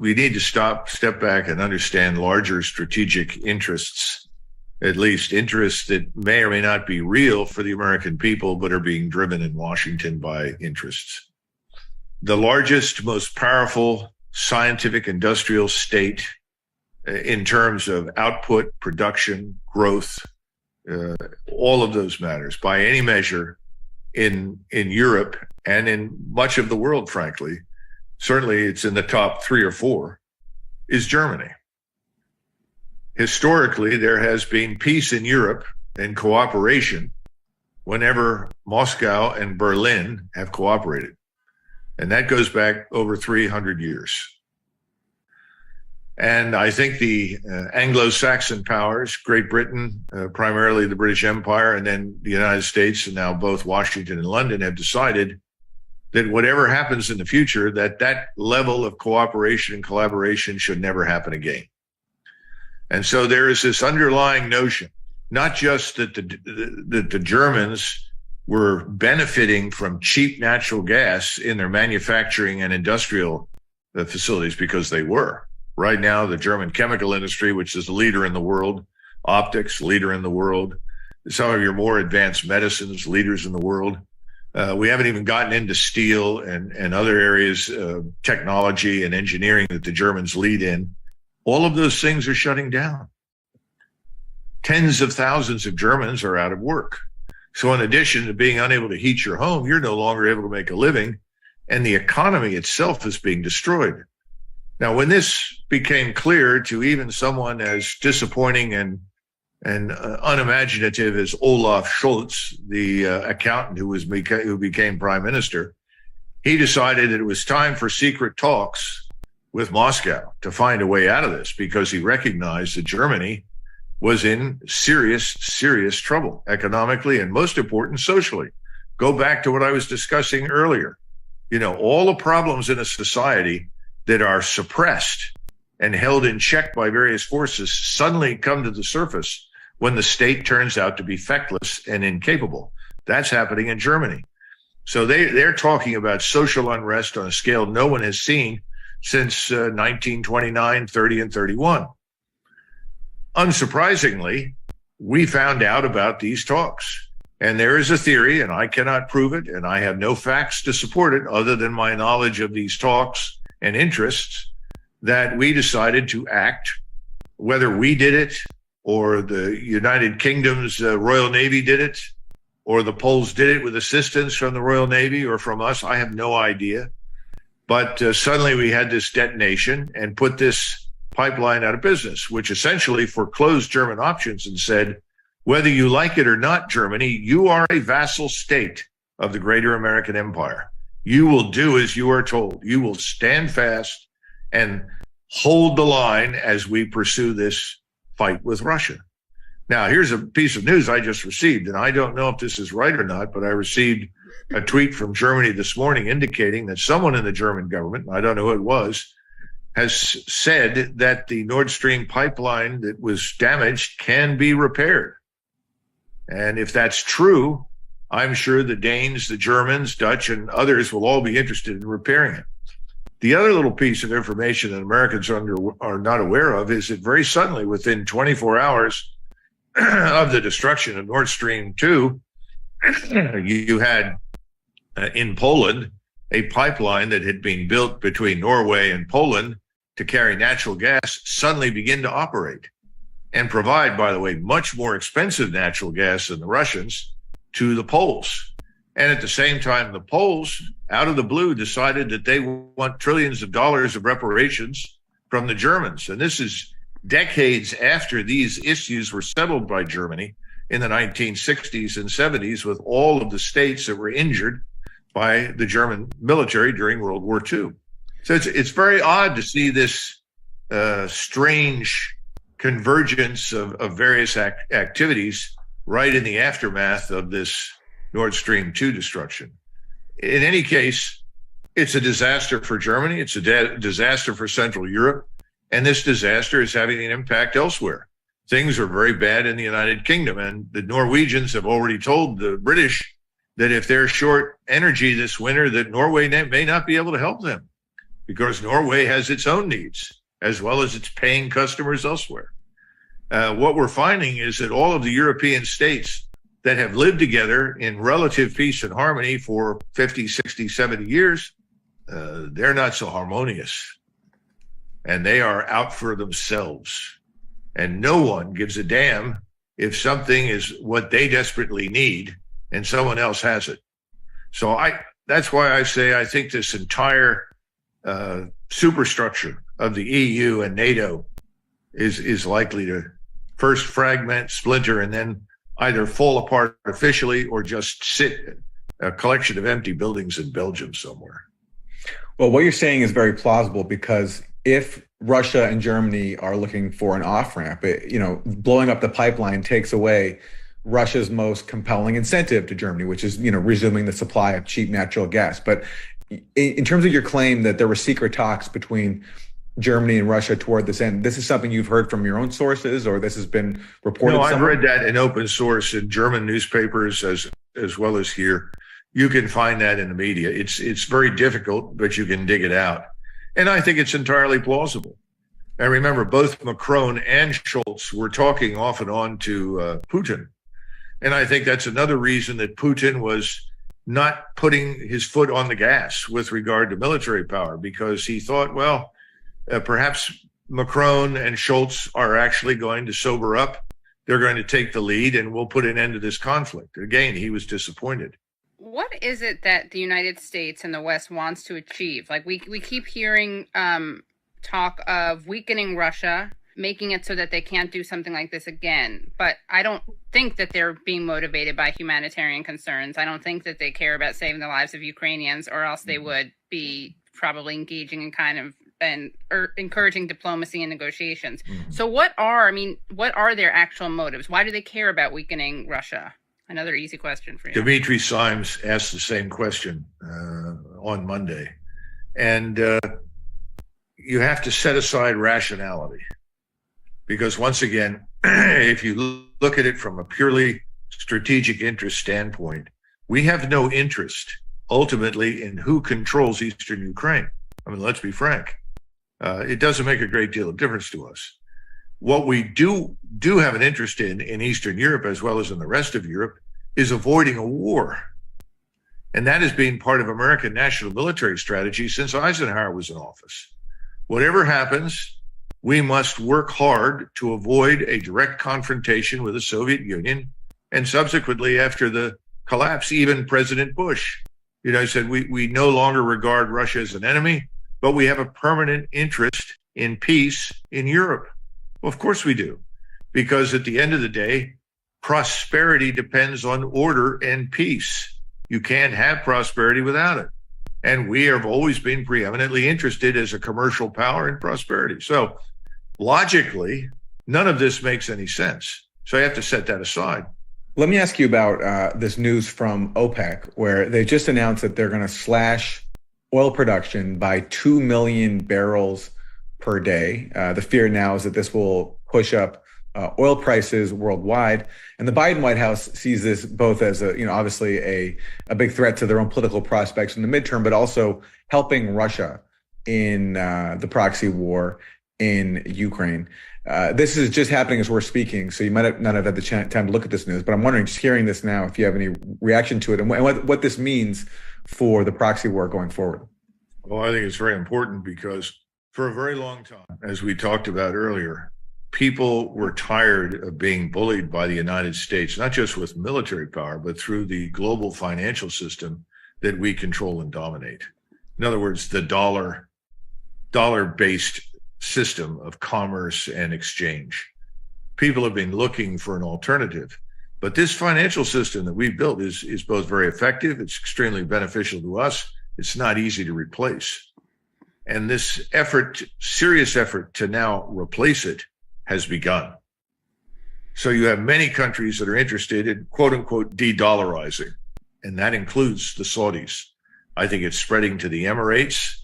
need to step back and understand larger strategic interests, at least interests that may or may not be real for the American people, but are being driven in Washington by interests. The largest, most powerful scientific industrial state in terms of output, production, growth, all of those matters by any measure in Europe and in much of the world, frankly, certainly it's in the top 3 or 4, is Germany. Historically, there has been peace in Europe and cooperation whenever Moscow and Berlin have cooperated. And that goes back over 300 years. And I think the Anglo-Saxon powers, Great Britain, primarily the British Empire, and then the United States, and now both Washington and London, have decided that whatever happens in the future, that level of cooperation and collaboration should never happen again. And so there is this underlying notion, not just that the Germans were benefiting from cheap natural gas in their manufacturing and industrial facilities, because they were. Right now, the German chemical industry, which is the leader in the world, optics, leader in the world, some of your more advanced medicines, leaders in the world. We haven't even gotten into steel and other areas of technology and engineering that the Germans lead in. All of those things are shutting down. Tens of thousands of Germans are out of work. So in addition to being unable to heat your home, you're no longer able to make a living, and the economy itself is being destroyed. Now, when this became clear to even someone as disappointing and unimaginative as Olaf Scholz, the accountant who became prime minister, he decided that it was time for secret talks with Moscow to find a way out of this, because he recognized that Germany was in serious, serious trouble economically and, most important, socially. Go back to what I was discussing earlier. All the problems in a society that are suppressed and held in check by various forces suddenly come to the surface when the state turns out to be feckless and incapable. That's happening in Germany. So they're talking about social unrest on a scale no one has seen since 1929, 30, and 31. Unsurprisingly, we found out about these talks. And there is a theory, and I cannot prove it, and I have no facts to support it other than my knowledge of these talks and interests, that we decided to act, whether we did it or the United Kingdom's Royal Navy did it, or the Poles did it with assistance from the Royal Navy or from us. I have no idea. But suddenly we had this detonation and put this pipeline out of business, which essentially foreclosed German options and said, whether you like it or not, Germany, you are a vassal state of the greater American empire. You will do as you are told. You will stand fast and hold the line as we pursue this fight with Russia. Now, here's a piece of news I just received, and I don't know if this is right or not, but I received a tweet from Germany this morning indicating that someone in the German government, I don't know who it was, has said that the Nord Stream pipeline that was damaged can be repaired. And if that's true, I'm sure the Danes, the Germans, Dutch, and others will all be interested in repairing it. The other little piece of information that Americans are not aware of is that very suddenly, within 24 hours of the destruction of Nord Stream 2, you had in Poland a pipeline that had been built between Norway and Poland to carry natural gas suddenly begin to operate and provide, by the way, much more expensive natural gas than the Russians to the Poles. And at the same time, the Poles, out of the blue, decided that they want trillions of dollars of reparations from the Germans. And this is decades after these issues were settled by Germany in the 1960s and 70s with all of the states that were injured by the German military during World War II. So it's very odd to see this strange convergence of various activities right in the aftermath of this Nord Stream 2 destruction. In any case, it's a disaster for Germany. It's a disaster for Central Europe. And this disaster is having an impact elsewhere. Things are very bad in the United Kingdom. And the Norwegians have already told the British that if they're short energy this winter, that Norway may not be able to help them because Norway has its own needs as well as its paying customers elsewhere. What we're finding is that all of the European states that have lived together in relative peace and harmony for 50, 60, 70 years, they're not so harmonious. And they are out for themselves. And no one gives a damn if something is what they desperately need and someone else has it. So that's why I say I think this entire superstructure of the EU and NATO is likely to first fragment, splinter, and then either fall apart officially or just sit a collection of empty buildings in Belgium somewhere. Well, what you're saying is very plausible, because if Russia and Germany are looking for an off-ramp, blowing up the pipeline takes away Russia's most compelling incentive to Germany, which is, resuming the supply of cheap natural gas. But in terms of your claim that there were secret talks between Germany and Russia toward this end, this is something you've heard from your own sources, or this has been reported? No, I've read that in open source in German newspapers as well as here. You can find that in the media. It's very difficult, but you can dig it out. And I think it's entirely plausible. I remember both Macron and Scholz were talking off and on to Putin. And I think that's another reason that Putin was not putting his foot on the gas with regard to military power, because he thought, well, perhaps Macron and Scholz are actually going to sober up. They're going to take the lead and we'll put an end to this conflict. Again, he was disappointed. What is it that the United States and the West wants to achieve? Like we keep hearing talk of weakening Russia, making it so that they can't do something like this again. But I don't think that they're being motivated by humanitarian concerns. I don't think that they care about saving the lives of Ukrainians, or else they would be probably engaging in or encouraging diplomacy and negotiations. Mm-hmm. So what are their actual motives? Why do they care about weakening Russia? Another easy question for you. Dimitri Simes asked the same question on Monday. And you have to set aside rationality. Because once again, if you look at it from a purely strategic interest standpoint, we have no interest ultimately in who controls Eastern Ukraine. I mean, let's be frank. It doesn't make a great deal of difference to us. What we do have an interest in Eastern Europe, as well as in the rest of Europe, is avoiding a war. And that has been part of American national military strategy since Eisenhower was in office. Whatever happens, we must work hard to avoid a direct confrontation with the Soviet Union. And subsequently, after the collapse, even President Bush, said we no longer regard Russia as an enemy, but we have a permanent interest in peace in Europe. Well, of course we do, because at the end of the day, prosperity depends on order and peace. You can't have prosperity without it. And we have always been preeminently interested as a commercial power in prosperity. So logically, none of this makes any sense. So I have to set that aside. Let me ask you about this news from OPEC, where they just announced that they're going to slash oil production by 2 million barrels per day. The fear now is that this will push up oil prices worldwide. And the Biden White House sees this both as obviously a big threat to their own political prospects in the midterm, but also helping Russia in the proxy war in Ukraine. This is just happening as we're speaking, so you might not have had the time to look at this news, but I'm wondering, just hearing this now, if you have any reaction to it and what this means for the proxy war going forward. Well, I think it's very important because for a very long time, as we talked about earlier, people were tired of being bullied by the United States, not just with military power, but through the global financial system that we control and dominate. In other words, the dollar-based system of commerce and exchange. People have been looking for an alternative. But this financial system that we've built is both very effective, it's extremely beneficial to us, it's not easy to replace. And this serious effort to now replace it has begun. So you have many countries that are interested in quote unquote de-dollarizing, and that includes the Saudis. I think it's spreading to the Emirates.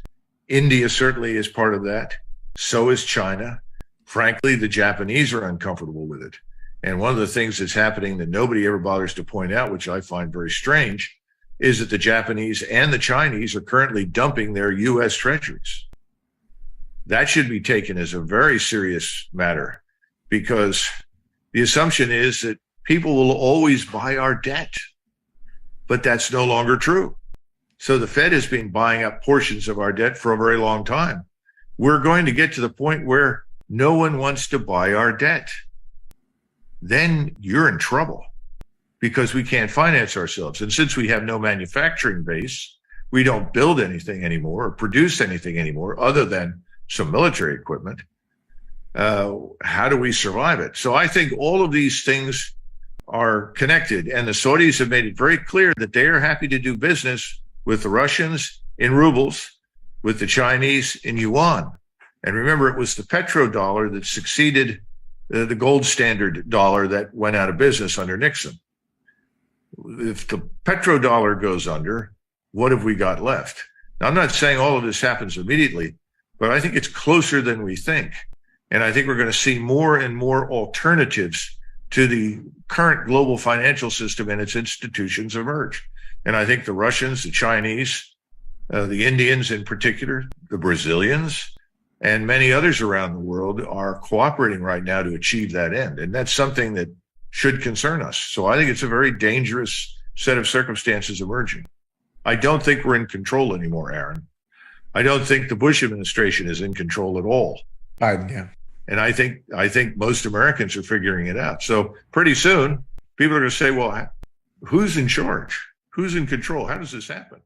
India certainly is part of that. So is China. Frankly, the Japanese are uncomfortable with it. And one of the things that's happening that nobody ever bothers to point out, which I find very strange, is that the Japanese and the Chinese are currently dumping their U.S. treasuries. that should be taken as a very serious matter, because the assumption is that people will always buy our debt, but that's no longer true. So the Fed has been buying up portions of our debt for a very long time. We're going to get to the point where no one wants to buy our debt. Then you're in trouble, because we can't finance ourselves. And since we have no manufacturing base, we don't build anything anymore or produce anything anymore other than some military equipment. How do we survive it? So I think all of these things are connected, and the Saudis have made it very clear that they are happy to do business with the Russians in rubles, with the Chinese in yuan. And remember, it was the petrodollar that succeeded the gold standard dollar that went out of business under Nixon. If the petrodollar goes under, what have we got left? Now, I'm not saying all of this happens immediately, but I think it's closer than we think. And I think we're going to see more and more alternatives to the current global financial system and its institutions emerge. And I think the Russians, the Chinese, the Indians in particular, the Brazilians, and many others around the world are cooperating right now to achieve that end. And that's something that should concern us. So I think it's a very dangerous set of circumstances emerging. I don't think we're in control anymore, Aaron. I don't think the Bush administration is in control at all. Yeah. And I think most Americans are figuring it out. So pretty soon, people are going to say, well, who's in charge? Who's in control? How does this happen?